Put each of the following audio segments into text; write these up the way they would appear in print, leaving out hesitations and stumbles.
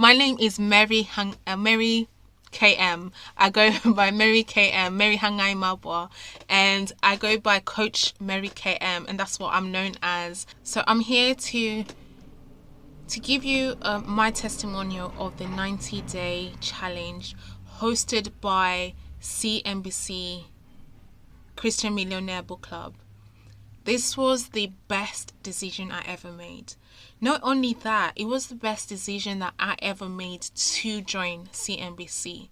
My name is Mary KM. I go by Mary KM, Mary Hangai Mabwa, and I go by Coach Mary KM, and that's what I'm known as. So I'm here to give you my testimonial of the 90-day challenge hosted by CMBC Christian Millionaire Book Club. This was the best decision I ever made. Not only that, it was the best decision that I ever made to join CMBC,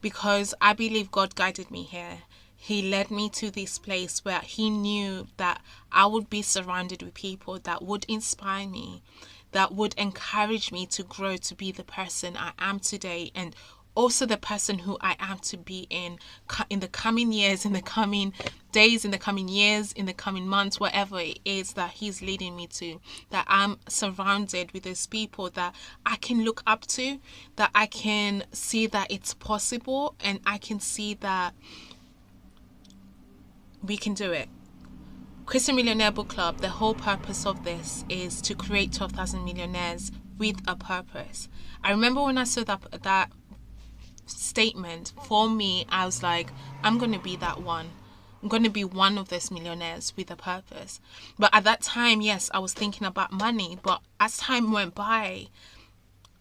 because I believe God guided me here. He led me to this place where He knew that I would be surrounded with people that would inspire me, that would encourage me to grow to be the person I am today, and also the person who I am to be in the coming years, in the coming days, in the coming years, in the coming months, whatever it is that He's leading me to, that I'm surrounded with those people that I can look up to, that I can see that it's possible, and I can see that we can do it. Christian Millionaire Book Club, the whole purpose of this is to create 12,000 millionaires with a purpose. I remember when I saw that statement, for me, I was like, I'm going to be that one. I'm going to be one of those millionaires with a purpose. But at that time, yes, I was thinking about money. But as time went by,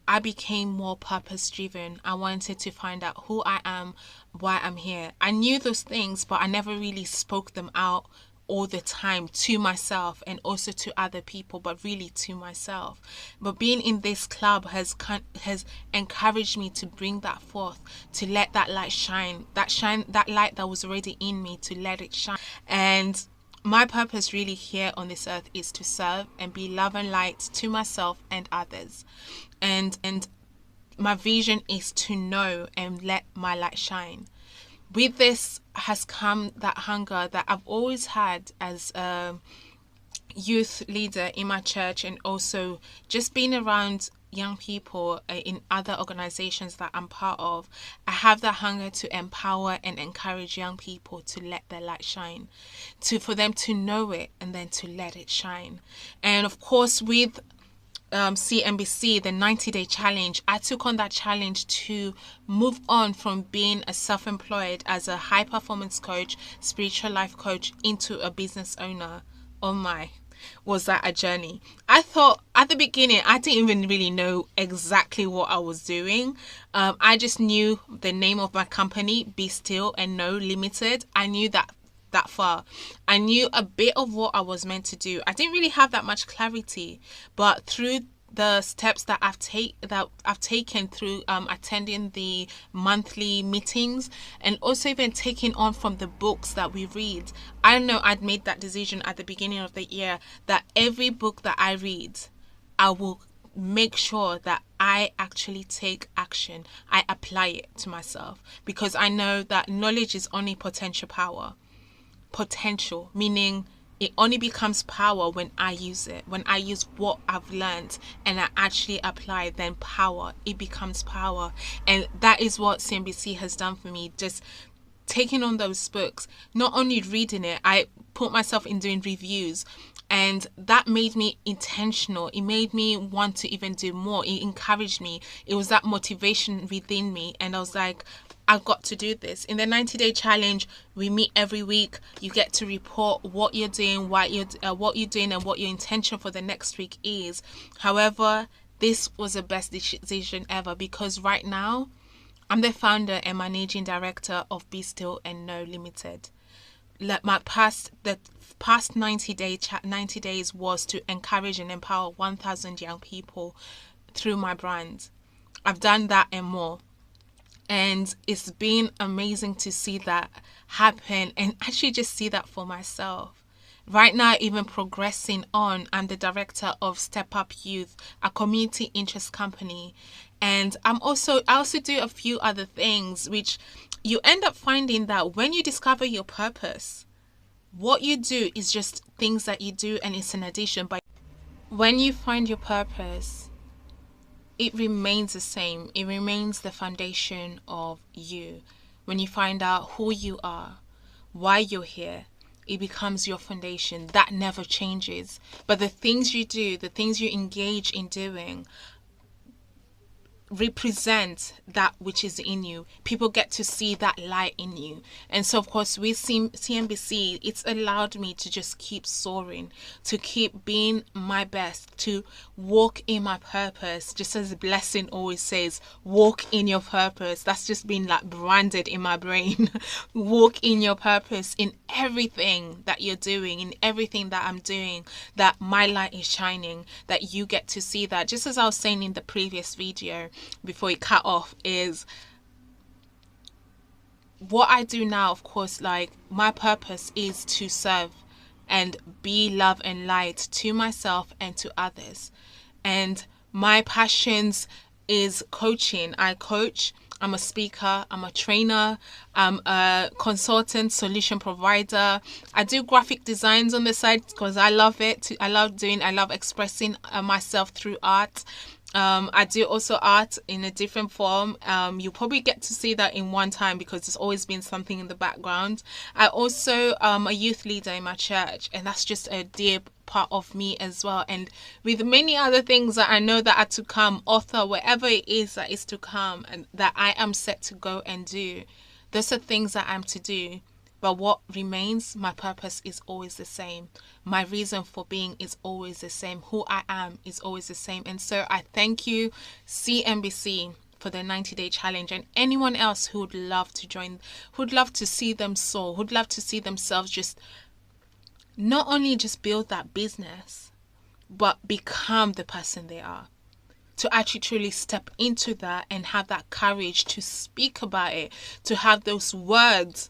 I became more purpose driven. I wanted to find out who I am, why I'm here. I knew those things, but I never really spoke them out all the time to myself and also to other people, but really to myself. But being in this club has encouraged me to bring that forth, to let that light shine, that light that was already in me, to let it shine. And my purpose really here on this earth is to serve and be love and light to myself and others. And my vision is to know and let my light shine. With this has come that hunger that I've always had as a youth leader in my church, and also just being around young people in other organizations that I'm part of. I have that hunger to empower and encourage young people to let their light shine, for them to know it and then to let it shine. And of course, with CMBC, the 90-day challenge, I took on that challenge to move on from being a self-employed as a high performance coach, spiritual life coach, into a business owner. Oh my, was that a journey. I thought at the beginning I didn't even really know exactly what I was doing. I just knew the name of my company, Be Still and Know Limited. I knew that far. I knew a bit of what I was meant to do. I didn't really have that much clarity, but through the steps that I've taken through attending the monthly meetings, and also even taking on from the books that we read, I know I'd made that decision at the beginning of the year that every book that I read, I will make sure that I actually take action. I apply it to myself, because I know that knowledge is only potential power. Potential, meaning it only becomes power when I use it. When I use what I've learned and I actually apply, then power, it becomes power. And that is what CMBC has done for me. Just taking on those books, not only reading it, I put myself in doing reviews, and that made me intentional. It made me want to even do more. It encouraged me. It was that motivation within me, and I was like, I've got to do this. In the 90-day challenge, we meet every week. You get to report what you're doing, what you're doing, and what your intention for the next week is. However, this was the best decision ever, because right now, I'm the founder and managing director of Be Still and Know Limited. The past 90 days was to encourage and empower 1,000 young people through my brand. I've done that and more. And it's been amazing to see that happen and actually just see that for myself. Right now, even progressing on, I'm the director of Step Up Youth, a community interest company. And I also do a few other things, which you end up finding that when you discover your purpose, what you do is just things that you do, and it's an addition. But when you find your purpose, it remains the same. It remains the foundation of you. When you find out who you are, why you're here, it becomes your foundation. That never changes. But the things you do, the things you engage in doing, represent that which is in you. People get to see that light in you. And so of course with CMBC, it's allowed me to just keep soaring, to keep being my best, to walk in my purpose. Just as Blessing always says, walk in your purpose. That's just been like branded in my brain. Walk in your purpose in everything that you're doing, in everything that I'm doing, that my light is shining, that you get to see that. Just as I was saying in the previous video before it cut off, is what I do now. Of course, like, my purpose is to serve and be love and light to myself and to others. And my passions is coaching. I coach, I'm a speaker, I'm a trainer, I'm a consultant, solution provider. I do graphic designs on the side because I love it. I love expressing myself through art. I do also art in a different form. You'll probably get to see that in one time because there's always been something in the background. I also am a youth leader in my church, and that's just a dear part of me as well. And with many other things that I know that are to come, author, whatever it is that is to come and that I am set to go and do, those are things that I'm to do. But what remains, my purpose is always the same. My reason for being is always the same. Who I am is always the same. And so I thank you, CMBC, for the 90-day challenge, and anyone else who would love to join, who'd love to see them soar, who'd love to see themselves just not only just build that business, but become the person they are. To actually truly step into that and have that courage to speak about it, to have those words.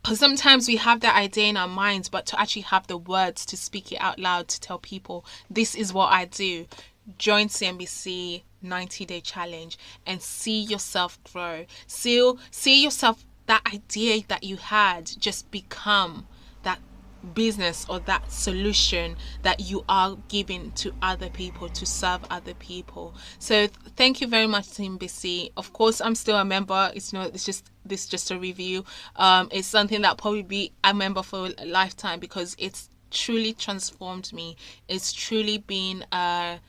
Because sometimes we have that idea in our minds, but to actually have the words to speak it out loud, to tell people, this is what I do. Join CMBC 90-day challenge and see yourself grow. See yourself, that idea that you had, just become that business or that solution that you are giving to other people, to serve other people. So thank you very much, CMBC. Of course, I'm still a member. It's just a review. It's something that probably be a member for a lifetime because it's truly transformed me. It's truly been a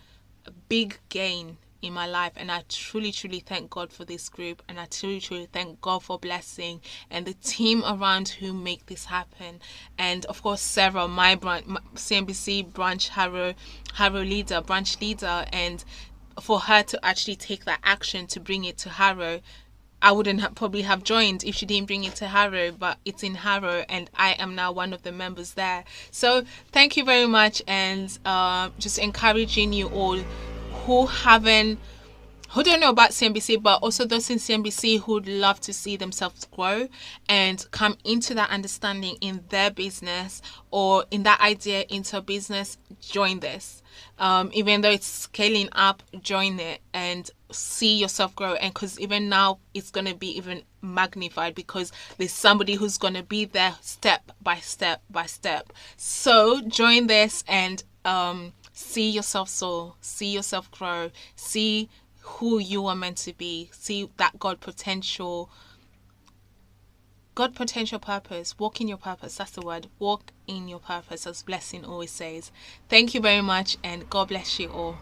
big gain in my life, and I truly thank God for this group, and I truly thank God for Blessing and the team around who make this happen. And of course Sarah, my CMBC branch branch leader, and for her to actually take that action to bring it to Harrow. I wouldn't probably have joined if she didn't bring it to Harrow, but it's in Harrow and I am now one of the members there. So thank you very much, and just encouraging you all who don't know about CMBC, but also those in CMBC who'd love to see themselves grow and come into that understanding in their business or in that idea into a business. Join this. Even though it's scaling up, join it and see yourself grow. And because even now it's going to be even magnified because there's somebody who's going to be there step by step by step. So join this and see yourself soar, see yourself grow, see who you are meant to be, see that God potential purpose. Walk in your purpose. That's the word. Walk in your purpose, as Blessing always says. Thank you very much, and God bless you all.